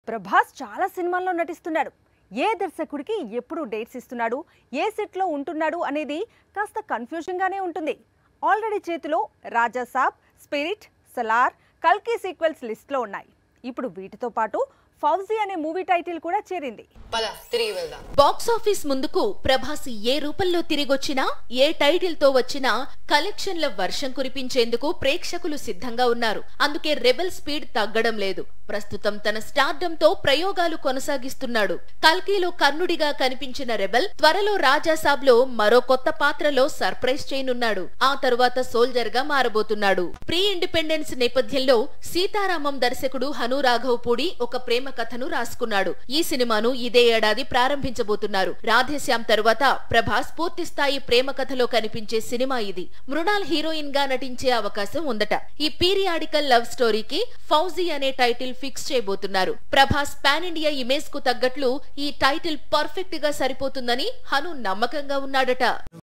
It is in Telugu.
ప్రభాస్ చాలా సినిమాల్లో నటిస్తున్నాడు. ఏ దర్శకుడికి ఎప్పుడు డేట్స్ ఇస్తున్నాడు, ఏ సెట్లో ఉంటున్నాడు అనేది కాస్త కన్ఫ్యూజింగ్ గానే ఉంటుంది. ఆల్రెడీ చేతిలో రాజా సాబ్, స్పిరిట్, సలార్, కల్కి సీక్వెల్స్ లిస్ట్ లో ఉన్నాయి. ఇప్పుడు వీటితో పాటు ఫౌజీ అనే మూవీ టైటిల్ కూడా చేరింది. బాక్స్ ఆఫీస్ ముందుకు ప్రభాస్ ఏ రూపంలో తిరిగొచ్చినా, ఏ టైటిల్ తో వచ్చినా కలెక్షన్ల వర్షం కురిపించేందుకు ప్రేక్షకులు సిద్ధంగా ఉన్నారు. అందుకే రెబెల్ స్పీడ్ తగ్గడం లేదు. ప్రస్తుతం తన స్టార్డమ్ తో ప్రయోగాలు కొనసాగిస్తున్నాడు. కల్కీలో కర్ణుడిగా కనిపించిన రెబెల్ త్వరలో రాజాసాబ్ లో మరో కొత్త పాత్రలో సర్ప్రైజ్ చేయనున్నాడు. ఆ తరువాత సోల్జర్ గా మారబోతున్నాడు. ప్రీ ఇండిపెండెన్స్ నేపథ్యంలో సీతారామం దర్శకుడు హను రాఘవ్ పూడి ఒక ప్రేమ కథను రాసుకున్నాడు. ఈ సినిమాను ఇదే ఏడాది ప్రారంభించబోతున్నారు. రాధేశ్యామ్ తరువాత ప్రభాస్ పూర్తి స్థాయి ప్రేమ కథలో కనిపించే సినిమా ఇది. మృణాల్ హీరోయిన్ గా నటించే అవకాశం ఉందట. ఈ పీరియాడికల్ లవ్ స్టోరీకి ఫౌజీ అనే టైటిల్ ఫిక్స్ చేయబోతున్నారు. ప్రభాస్ పాన్ ఇండియా ఇమేజ్ కు తగ్గట్లు ఈ టైటిల్ పర్ఫెక్ట్ గా సరిపోతుందని హను నమ్మకంగా ఉన్నాడట.